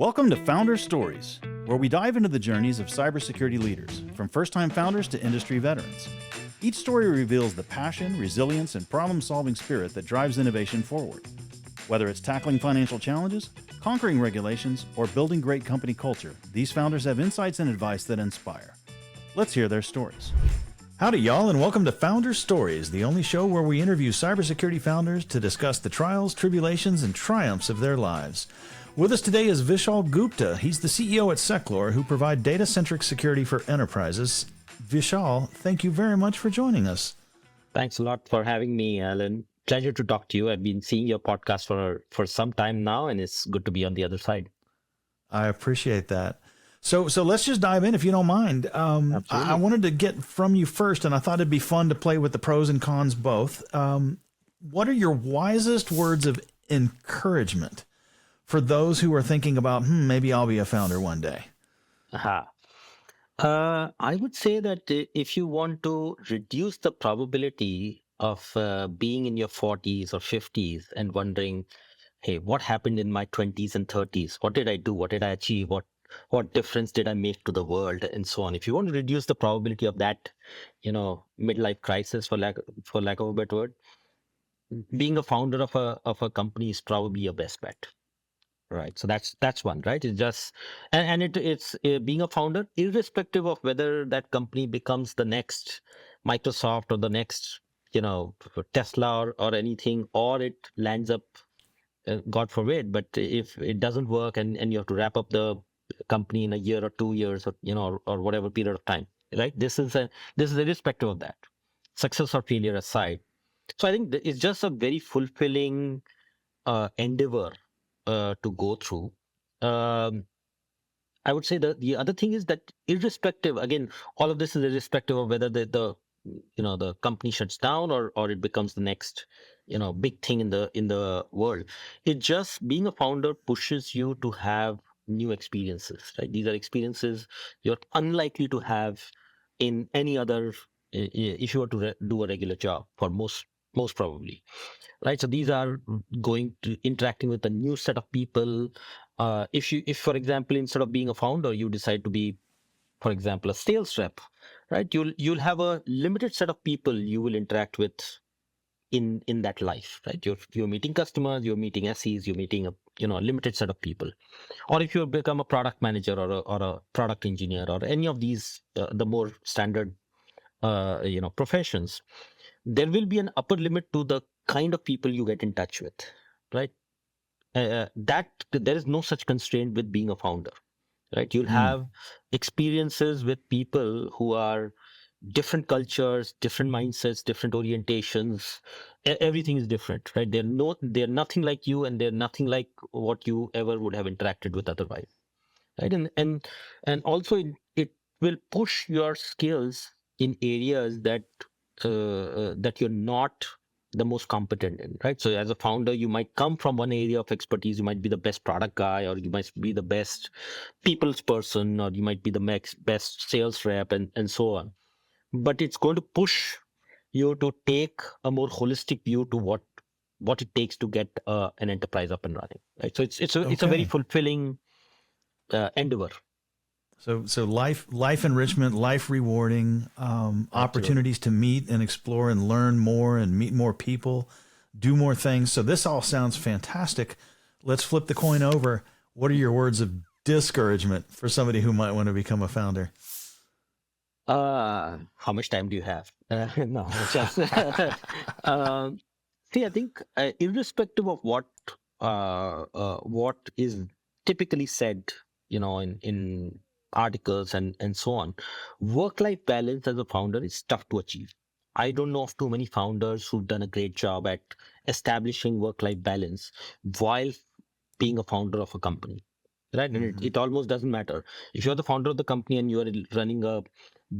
Welcome to Founder Stories, where we dive into the journeys of cybersecurity leaders, from first-time founders to industry veterans. Each story reveals the passion, resilience, and problem-solving spirit that drives innovation forward. Whether it's tackling financial challenges, conquering regulations, or building great company culture, these founders have insights and advice that inspire. Let's hear their stories. Howdy, y'all, and welcome to Founder Stories, the only show where we interview cybersecurity founders to discuss the trials, tribulations, and triumphs of their lives. With us today is Vishal Gupta. He's the CEO at Seclore, who provide data-centric security for enterprises. Vishal, thank you very much for joining us. Thanks a lot for having me, Alan. Pleasure to talk to you. I've been seeing your podcast for some time now, and it's good to be on the other side. I appreciate that. So let's just dive in, if you don't mind. I wanted to get from you first, and I thought it'd be fun to play with the pros and cons both. What are your wisest words of encouragement for those who are thinking about, maybe I'll be a founder one day? I would say that if you want to reduce the probability of being in your 40s or 50s and wondering, hey, what happened in my 20s and 30s? What did I do? What did I achieve? What difference did I make to the world? And so on. If you want to reduce the probability of that, midlife crisis, for lack of a better word, being a founder of a company is probably your best bet. Right. So that's one, right? It's just, and it's being a founder, irrespective of whether that company becomes the next Microsoft or the next, Tesla or anything, or it lands up, God forbid, but if it doesn't work and you have to wrap up the company in a year or 2 years or whatever period of time, right? This is irrespective of that, success or failure aside. So I think it's just a very fulfilling endeavor to go through. I would say that the other thing is that irrespective, again, all of this is irrespective of whether the company shuts down or it becomes the next, big thing in the world. It just, being a founder pushes you to have new experiences, right? These are experiences you're unlikely to have in any other, if you were to do a regular job, for most probably. Right. So these are going to interacting with a new set of people. If for example, instead of being a founder, you decide to be, for example, a sales rep, right? You'll have a limited set of people you will interact with in that life, right? You're meeting customers, you're meeting SEs, you're meeting a limited set of people. Or if you become a product manager or a product engineer or any of these the more standard professions, there will be an upper limit to the kind of people you get in touch with, right? That there is no such constraint with being a founder, right? You'll have experiences with people who are different cultures, different mindsets, different orientations. Everything is different, right? They're nothing like you, and they're nothing like what you ever would have interacted with otherwise, right? And also it will push your skills in areas that you're not the most competent in, right? So as a founder, you might come from one area of expertise. You might be the best product guy, or you might be the best people's person, or you might be the best sales rep, and so on. But it's going to push you to take a more holistic view to what it takes to get an enterprise up and running, right? So it's a very fulfilling endeavor. So life enrichment, life rewarding, opportunities to meet and explore and learn more and meet more people, do more things. So this all sounds fantastic. Let's flip the coin over. What are your words of discouragement for somebody who might want to become a founder? How much time do you have? No, just see. I think irrespective of what is typically said, in articles and so on, work-life balance as a founder is tough to achieve. I don't know of too many founders who've done a great job at establishing work-life balance while being a founder of a company, right? And it almost doesn't matter if you're the founder of the company and you're running a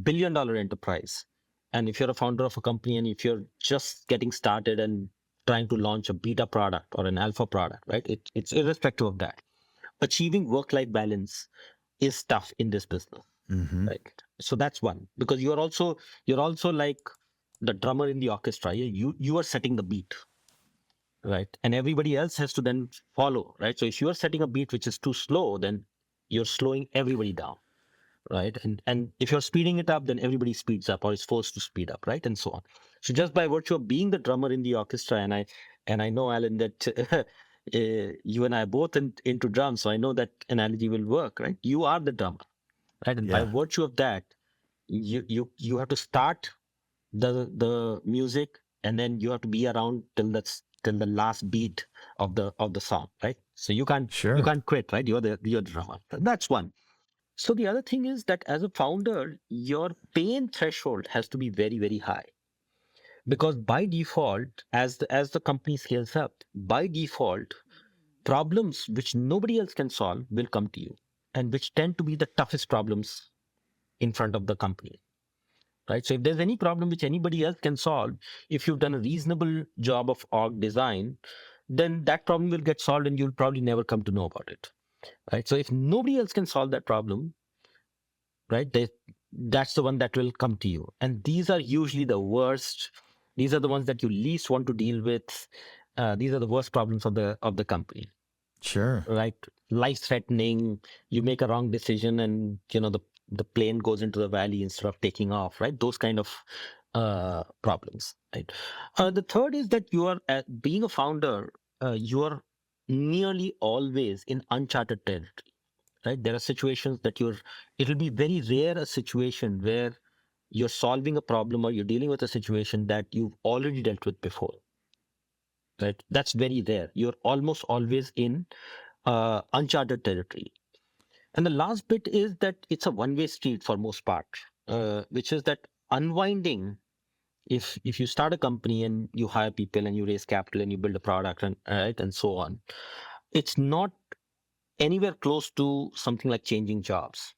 billion-dollar enterprise, and if you're a founder of a company and if you're just getting started and trying to launch a beta product or an alpha product, right? It's irrespective of that. Achieving work-life balance is tough in this business, right? So that's one, because you're also like the drummer in the orchestra. You are setting the beat, right? And everybody else has to then follow, right? So if you are setting a beat which is too slow, then you're slowing everybody down, right? And if you're speeding it up, then everybody speeds up or is forced to speed up, right? And so on. So just by virtue of being the drummer in the orchestra, and I know, Alan, that you and I are both into drums, so I know that analogy will work, right? You are the drummer, right? And by Yeah. virtue of that, you have to start the music, and then you have to be around till the last beat of the song, right? So you Sure. can't quit, right? You're the drummer. That's one. So the other thing is that as a founder, your pain threshold has to be very, very high, because by default, as the company scales up, by default, problems which nobody else can solve will come to you, and which tend to be the toughest problems in front of the company, right? So if there's any problem which anybody else can solve, if you've done a reasonable job of org design, then that problem will get solved and you'll probably never come to know about it, right? So if nobody else can solve that problem, right, that's the one that will come to you. And these are usually the worst. These are the ones that you least want to deal with. These are the worst problems of the company, Sure. right? Life threatening. You make a wrong decision, and the plane goes into the valley instead of taking off, right? Those kind of problems, right? The third is that you are being a founder. You are nearly always in uncharted territory, right? There are situations that it'll be very rare a situation where you're solving a problem or you're dealing with a situation that you've already dealt with before, right? That's very rare. You're almost always in uncharted territory. And the last bit is that it's a one-way street for most part, which is that unwinding. If you start a company and you hire people and you raise capital and you build a product and right and so on, it's not anywhere close to something like changing jobs,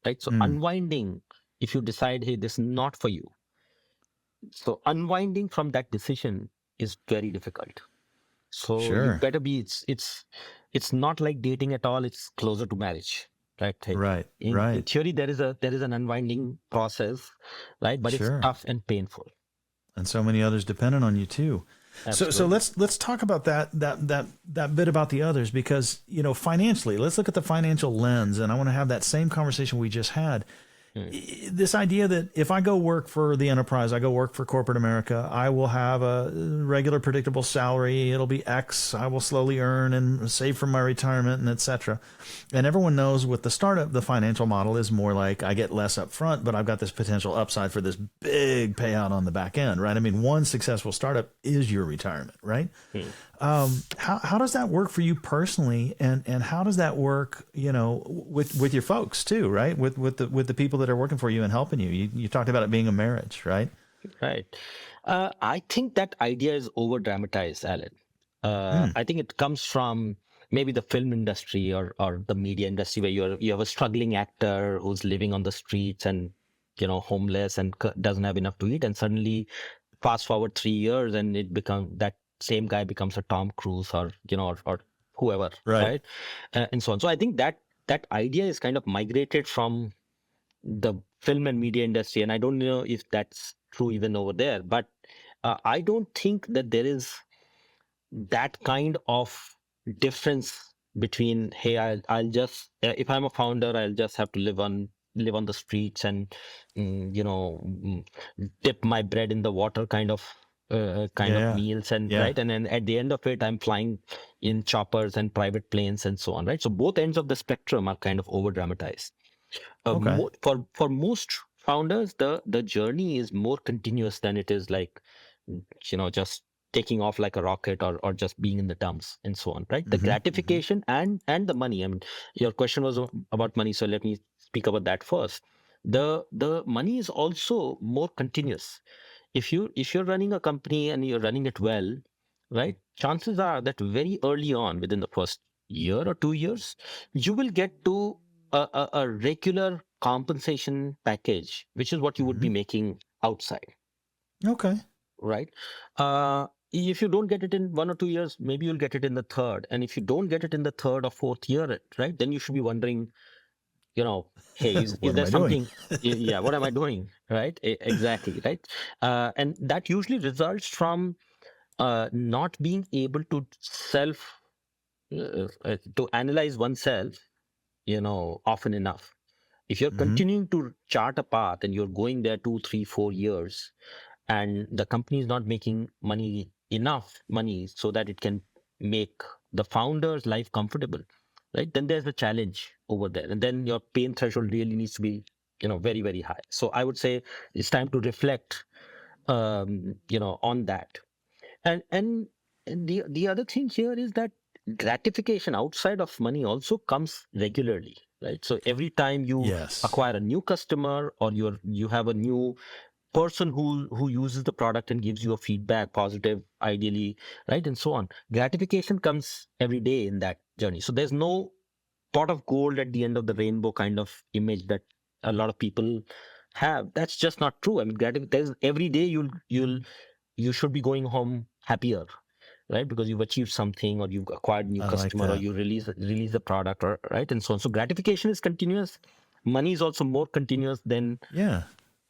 right? So Mm. unwinding, if you decide, hey, this is not for you, so unwinding from that decision is very difficult. So you Sure. better be. It's not like dating at all. It's closer to marriage, right? Hey, Right. in Right. theory, there is an unwinding process, right? But it's Sure. tough and painful. And so many others dependent on you too. So Absolutely. let's talk about that bit about the others, because financially, let's look at the financial lens, and I want to have that same conversation we just had. Hmm. This idea that if I go work for the enterprise, I go work for corporate America, I will have a regular predictable salary. It'll be X. I will slowly earn and save for my retirement and etc. And everyone knows with the startup, the financial model is more like I get less up front, but I've got this potential upside for this big payout on the back end, right? I mean, one successful startup is your retirement, right? Hmm. How does that work for you personally, and how does that work, with your folks too, right? With the people that are working for you and helping you. You talked about it being a marriage, right? Right. I think that idea is over dramatized, Alan. Hmm. I think it comes from maybe the film industry or the media industry, where you have a struggling actor who's living on the streets and homeless and doesn't have enough to eat, and suddenly fast forward 3 years and it becomes that same guy becomes a Tom Cruise or whoever, Right. right? And so on. So I think that idea is kind of migrated from the film and media industry, and I don't know if that's true even over there, but I don't think that there is that kind of difference between, hey, I'll just if I'm a founder, I'll just have to live on the streets and dip my bread in the water kind of Yeah. meals, and Yeah. right, and then at the end of it I'm flying in choppers and private planes and so on, right? So both ends of the spectrum are kind of over dramatized. Okay. For most founders, the journey is more continuous than it is like just taking off like a rocket, or just being in the dumps and so on, right? The Mm-hmm. Mm-hmm. gratification and the money. I mean, your question was about money, so let me speak about that first. The money is also more continuous. If you're running a company and you're running it well, right, chances are that very early on, within the first year or 2 years, you will get to a regular compensation package, which is what you would Mm-hmm. be making outside, Okay. right? If you don't get it in 1 or 2 years, maybe you'll get it in the third. And if you don't get it in the third or fourth year, right, then you should be wondering, hey, is What am there I doing? something? Yeah, what am I doing? Right? Exactly, right? And that usually results from not being able to to analyze oneself, often enough. If you're Mm-hmm. continuing to chart a path and you're going there 2, 3, 4 years, and the company is not making enough money so that it can make the founder's life comfortable, right? Then there's a challenge over there, and then your pain threshold really needs to be, very, very high. So I would say it's time to reflect, on that. And and and the other thing here is that gratification outside of money also comes regularly, right? So every time you Yes. acquire a new customer, or you have a new person who uses the product and gives you a feedback, positive ideally, right, and so on, gratification comes every day in that journey. So there's no pot of gold at the end of the rainbow kind of image that a lot of people have. That's just not true. I mean, there's every day you should be going home happier, right? Because you've achieved something, or you've acquired new I like customer, or that. you release the product, or right, and so on. So gratification is continuous. Money is also more continuous than Yeah.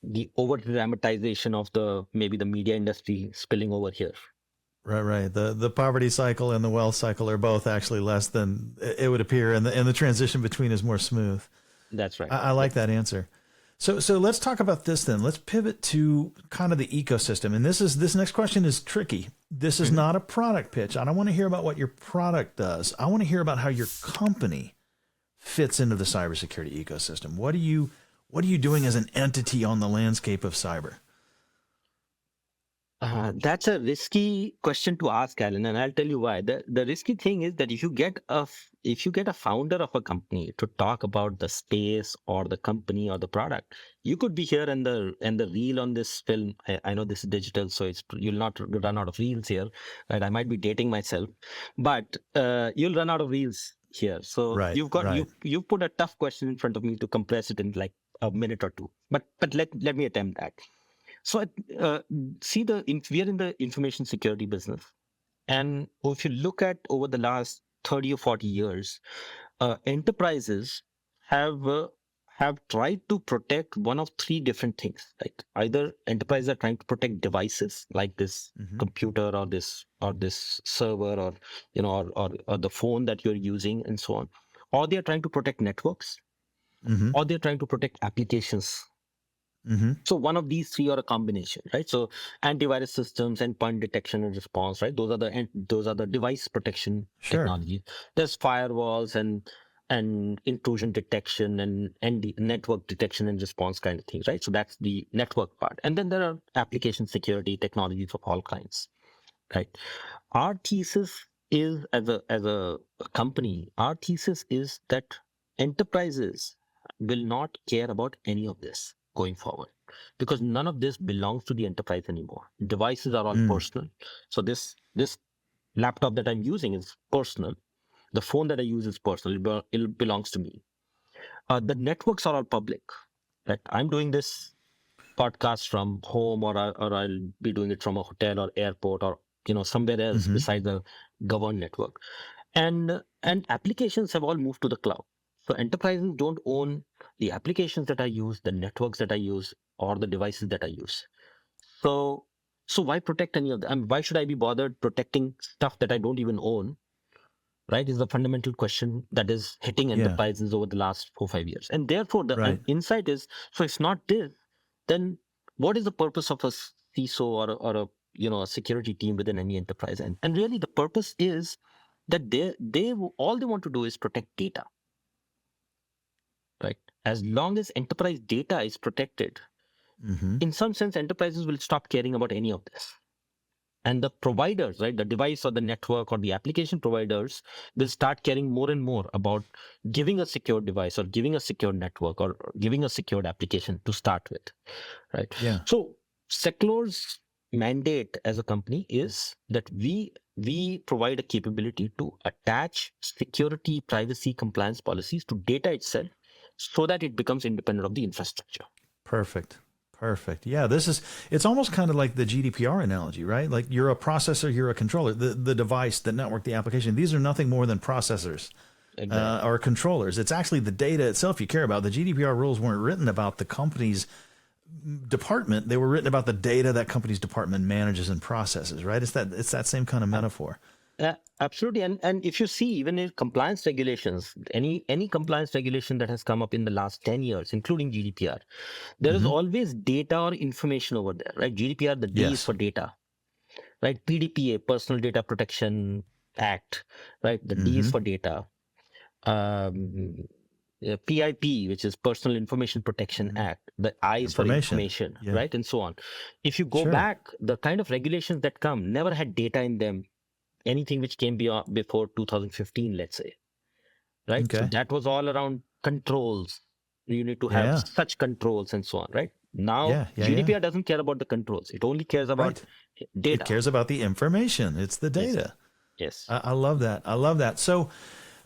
the over dramatization of the maybe the media industry spilling over here. Right, right. The poverty cycle and the wealth cycle are both actually less than it would appear, and the transition between is more smooth. That's right. I like that answer. So let's talk about this then. Let's pivot to kind of the ecosystem. And this next question is tricky. This is Mhm. not a product pitch. I don't want to hear about what your product does. I want to hear about how your company fits into the cybersecurity ecosystem. What are you doing as an entity on the landscape of cyber? That's a risky question to ask, Alan, and I'll tell you why. The risky thing is that if you get a founder of a company to talk about the space or the company or the product, you could be here and the reel on this film. I know this is digital, so you'll not run out of reels here, right? I might be dating myself, but you'll run out of reels here. So Right, right. you've put a tough question in front of me to compress it in like a minute or two. But let me attempt that. So, see, we are in the information security business, and if you look at over the last 30 or 40 years, enterprises have uh, have tried to protect one of three different things. Like either enterprises are trying to protect devices like this Mm-hmm. computer, or this server, or or the phone that you're using, and so on, or they are trying to protect networks, Mm-hmm. or they're trying to protect applications. Mm-hmm. So one of these three, or a combination, right? So antivirus systems, endpoint detection and response, right? Those are the device protection Sure. technologies. There's firewalls and intrusion detection and the network detection and response kind of things, right? So that's the network part. And then there are application security technologies of all kinds, right? Our thesis is, as a company, our thesis is that enterprises will not care about any of this going forward, because none of this belongs to the enterprise anymore. Devices are all Mm. personal. So this laptop that I'm using is personal. The phone that I use is personal. It belongs to me. The networks are all public. Right? I'm doing this podcast from home, or I'll be doing it from a hotel or airport, or somewhere else Mm-hmm. besides the governed network. And applications have all moved to the cloud. So enterprises don't own the applications that I use, the networks that I use, or the devices that I use. So so why protect any of them? I mean, why should I be bothered protecting stuff that I don't even own? Right, is the fundamental question that is hitting Yeah. enterprises over the last 4 5 years. And therefore the Right. insight is, so if not this, then what is the purpose of a CISO, or a a security team within any enterprise? And really the purpose is that all they want to do is protect data, right? As long as enterprise data is protected, Mm-hmm. in some sense enterprises will stop caring about any of this. And the providers, right, the device or the network or the application providers will start caring more and more about giving a secure device, or giving a secure network, or giving a secured application to start with, right? Yeah. So Seclore's mandate as a company is that we provide a capability to attach security, privacy, compliance policies to data itself, so that it becomes independent of the infrastructure. Perfect. Perfect. Yeah, it's almost kind of like the GDPR analogy, right? Like you're a processor, you're a controller. The device, the network, the application, these are nothing more than processors Exactly. or controllers. It's actually the data itself you care about. The GDPR rules weren't written about the company's department, they were written about the data that company's department manages and processes, right? It's that same kind of metaphor. Absolutely. And if you see, even in compliance regulations, any compliance regulation that has come up in the last 10 years, including GDPR, there is always data or information over there, right? GDPR, the D is Yes. for data, right? PDPA, Personal Data Protection Act, right? The D is for data. PIP, which is Personal Information Protection Act, the I is for information, Yeah. right? And so on. If you go Sure. back, the kind of regulations that come never had data in them, anything which came before 2015, let's say, right? So Okay. that was all around controls. You need to have such controls and so on, right? Now, GDPR doesn't care about the controls. It only cares about data. It cares about the information. It's the data. Yes. I love that. I love that. So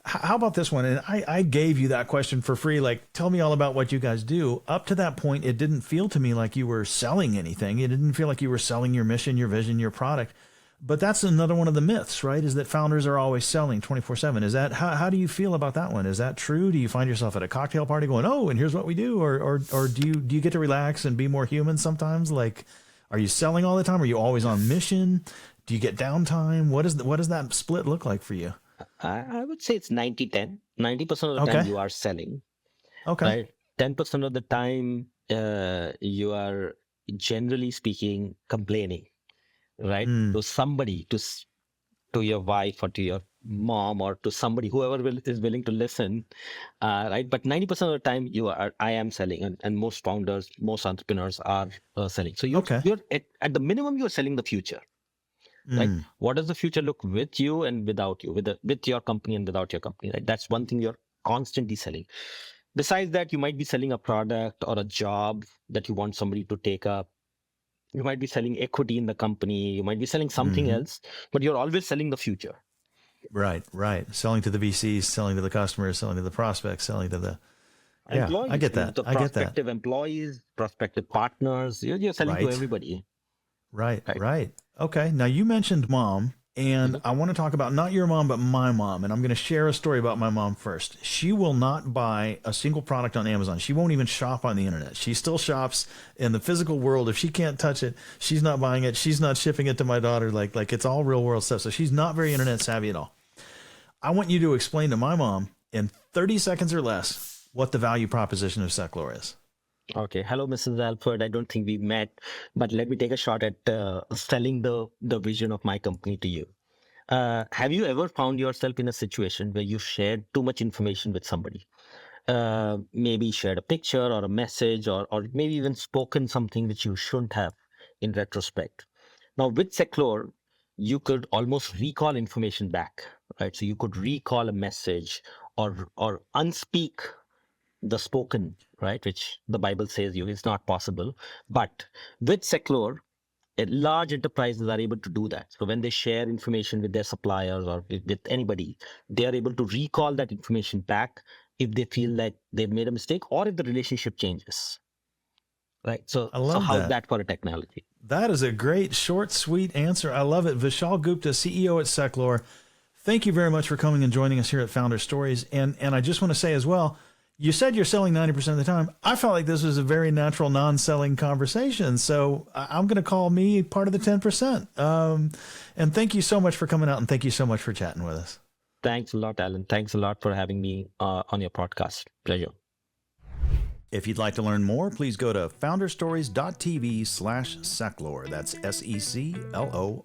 how about this one? And I gave you that question for free. Like, tell me all about what you guys do. Up to that point, it didn't feel to me like you were selling anything. It didn't feel like you were selling your mission, your vision, your product. But that's another one of the myths, right? Is that founders are always selling 24/7. Is that, how do you feel about that one? Is that true? Do you find yourself at a cocktail party going, oh, and here's what we do? Or do you get to relax and be more human sometimes? Like, are you selling all the time? Are you always on mission? Do you get downtime? What does that split look like for you? I would say it's 90-10. 90% of the time you are selling. Okay. Right? 10% of the time you are, generally speaking, complaining, right? To somebody, to your wife or to your mom or to somebody, whoever is willing to listen, right? But 90% of the time I am selling, and most founders, most entrepreneurs are selling. So you're at the minimum, you're selling the future. Right? What does the future look with you and without you, with your company and without your company? Right? That's one thing you're constantly selling. Besides that, you might be selling a product or a job that you want somebody to take up. You might be selling equity in the company. You might be selling something else, but you're always selling the future. Right. Selling to the VCs, selling to the customers, selling to the prospects, selling to the employees. I get that. The prospective employees, prospective partners. You're selling to everybody. Right. Okay. Now you mentioned mom, and I want to talk about not your mom, but my mom. And I'm going to share a story about my mom first. She will not buy a single product on Amazon. She won't even shop on the internet. She still shops in the physical world. If she can't touch it, she's not buying it. She's not shipping it to my daughter. Like it's all real world stuff. So she's not very internet savvy at all. I want you to explain to my mom in 30 seconds or less what the value proposition of Seclore is. Okay. Hello, Mrs. Alford. I don't think we've met, but let me take a shot at selling the vision of my company to you. Have you ever found yourself in a situation where you shared too much information with somebody? Maybe shared a picture or a message or maybe even spoken something which you shouldn't have in retrospect. Now, with Seclore, you could almost recall information back, right? So you could recall a message or unspeak the spoken, right, which the Bible says is not possible. But with Seclore, large enterprises are able to do that. So when they share information with their suppliers or with anybody, they are able to recall that information back if they feel like they've made a mistake or if the relationship changes. Right. So how's that for a technology? That is a great, short, sweet answer. I love it. Vishal Gupta, CEO at Seclore. Thank you very much for coming and joining us here at Founder Stories. And I just want to say as well, you said you're selling 90% of the time. I felt like this was a very natural, non-selling conversation. So I'm going to call me part of the 10%. And thank you so much for coming out, and thank you so much for chatting with us. Thanks a lot, Alan. Thanks a lot for having me on your podcast. Pleasure. If you'd like to learn more, please go to founderstories.tv/Seclore. That's SECLORE.